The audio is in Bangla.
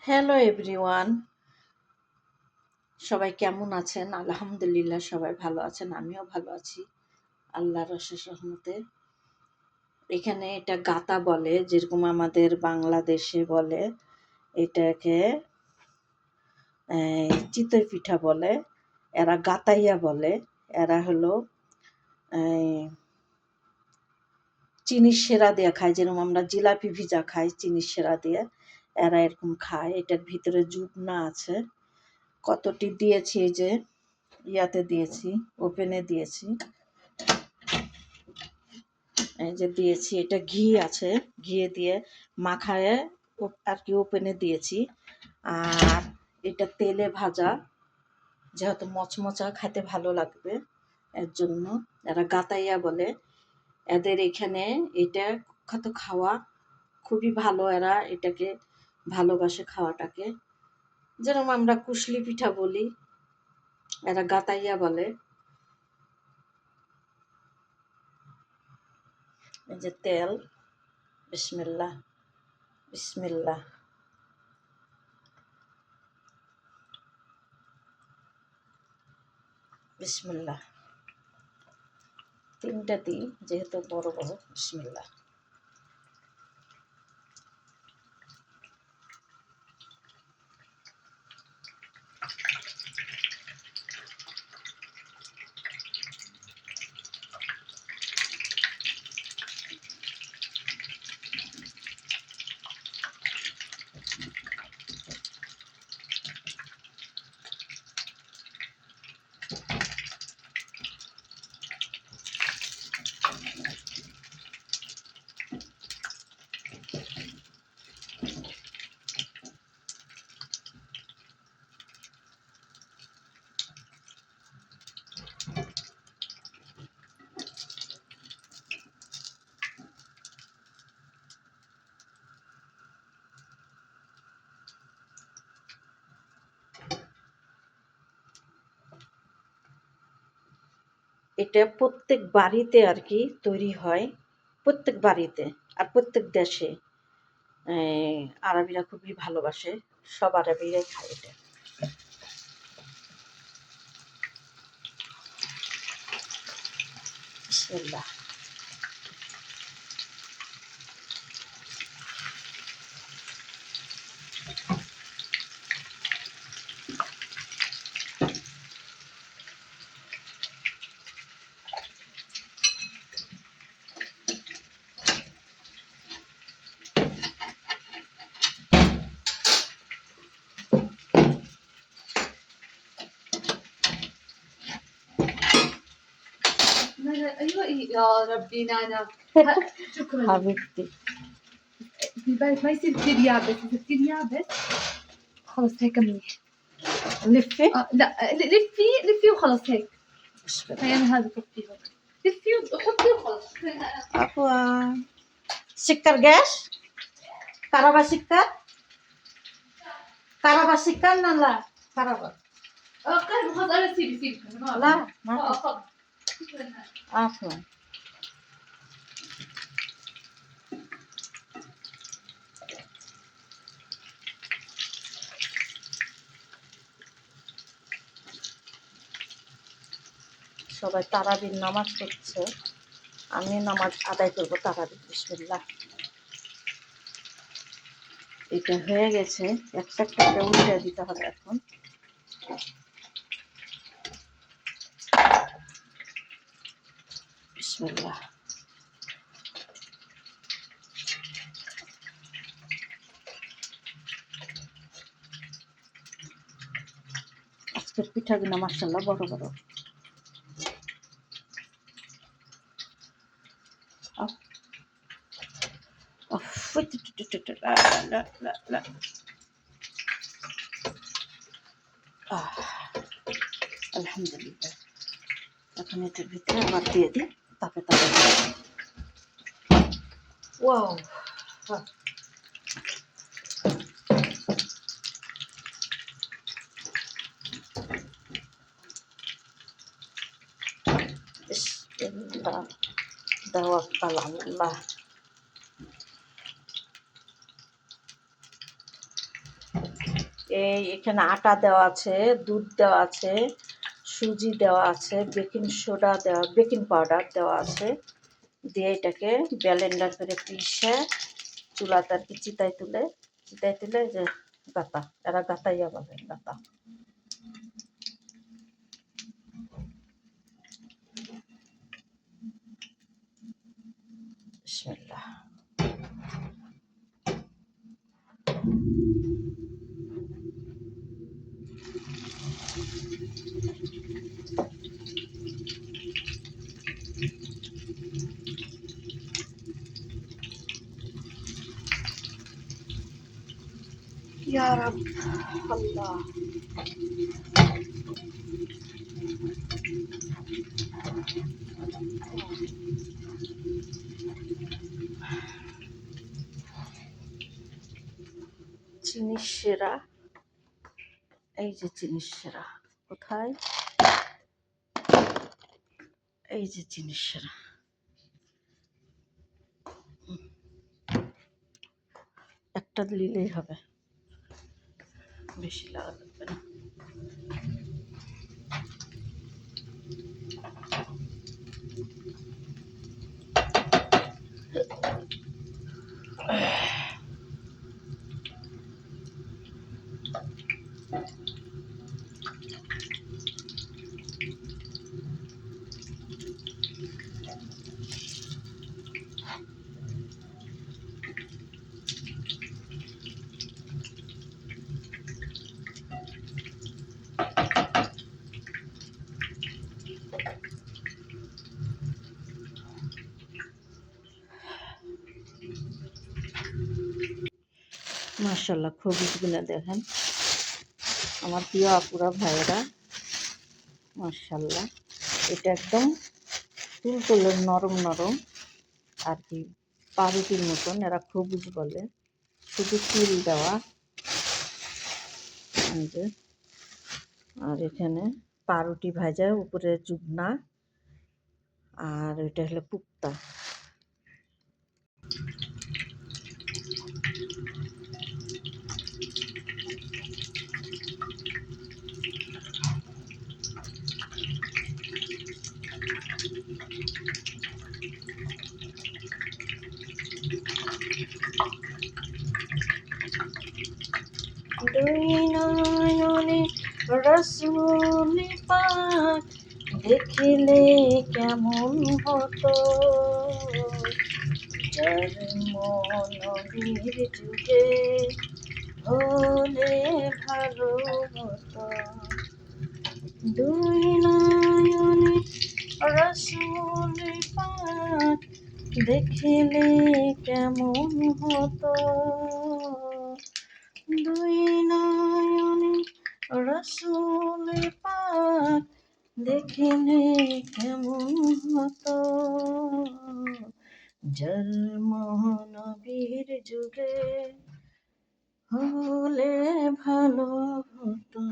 হ্যালো এভরিওয়ান, সবাই কেমন আছেন? আলহামদুলিল্লাহ সবাই ভালো আছেন, আমিও ভালো আছি আল্লাহর অশেষ রহমতে। এখানে এটা গাতা বলে, যেরকম আমাদের বাংলাদেশে বলে এটাকে চিতই পিঠা বলে, এরা গাতাইয়া বলে। এরা হলো চিনির সেরা দিয়ে খায়, যেরকম আমরা জিলাপি ভিজা খাই চিনির সেরা দিয়ে, এরা এরকম খায়। এটার ভিতরে জুবনা আছে। কতটি দিয়েছি, এই যে ইয়াতে দিয়েছি, ওপেনে দিয়েছি, এই যে দিয়েছি, এটা ঘি আছে, ঘি দিয়ে মাখায় আর কি ওপেনে দিয়েছি। আর এটা তেলে ভাজা, যেহেতু মচমচা খেতে ভালো লাগবে এর জন্য এরা গাতাইয়া বলে। এদের এখানে এটা খাওয়া খুবই ভালো, এরা এটাকে ভালোবাসে খাওয়াটাকে। যেরকম আমরা কুশলি পিঠা বলি, এরা গাতাইয়া বলে। এই যে তেল, বিসমিল্লাহ বিসমিল্লাহ। বিসমিল্লাহ, তিনটা দিই যেহেতু বড় বড়। বিসমিল্লাহ। এটা প্রত্যেক বাড়িতে আর কি তৈরি হয়, প্রত্যেক বাড়িতে আর প্রত্যেক দেশে। আরবিরা খুবই ভালোবাসে, সব আরবিরাই খায় এটা। বিসমিল্লাহ। ايوه يا ربي نانا شكرا حبيبتي. البلد ما يصير كثير يابس، اذا كثير يابس خلص هيك منيح. لفي. لا لفي لفي وخلص هيك. বিসমিল্লাহ। هي انا هذا حطي هون، لفي وحطي وخلص. আপা শিকার গ্যাস কারাবা শিকার, কারাবা শিকার না লা কারাবা قرب خلص انا سيبي سيبي لا ما تفضل. عفوا. সবাই তারাবির নামাজ পড়ছে, আমি নামাজ আদায় করবো তারাবির। বিসমিল্লাহ। এটা হয়ে গেছে, একটা একটা করে উল্টে দিতে হবে এখন। বিসমিল্লাহ। আজকের পিঠাগুলো মাশাআল্লাহ বড় বড়। আলহামদুলিল্লাহ। এখন এটার ভিতরে আবার দিয়ে দিই, তাপে তাপে। ওয়াও, বিসমিল্লাহ তাওয়াক্কাল আলাল্লাহ। এখানে আটা দেওয়া আছে, দুধ দেওয়া আছে, সুজি দেওয়া আছে, বেকিং সোডা দেওয়া, বেকিং পাউডার দেওয়া আছে, দিয়ে এটাকে ব্লেন্ডার করে পিষে চুলাতে আর কি চিতায় তুলে যে গাতা, এরা গাতাইয়া বলে, গাতা। বিসমিল্লাহ। ইয়া রাব, আল্লাহ। চিনির সেরা, এই যে চিনির সেরা কোথায়, এই যে চিনির সেরা, একটা দিলেই হবে, বেশি লাগা লাগবে না। মাশাআল্লাহ, খবুজগুলো দেখেন আমার প্রিয় আপুরা ভাইয়েরা, মাশাআল্লাহ। এটা একদম তুলতুলে নরম নরম আর কি, পাউরুটির মতন, এরা খবুজ বলে, শুধু তিল দেওয়া। এই যে, আর এখানে পাউরুটি ভাজা, উপরে জুবনা, আর এটা হলো পুক্তা। দুই নয়নে রাসূল পাক দেখিলে কেমন হতো, যার মন নবীর যুগে হলে ভালো হতো। দুই নয়নে রাসূল পাক দেখিলে কেমন হতো, দুই নয়নে রাসূল পাক দেখিলে কেমন হতো, জন্ম নবীর যুগে হলে ভালো হতো।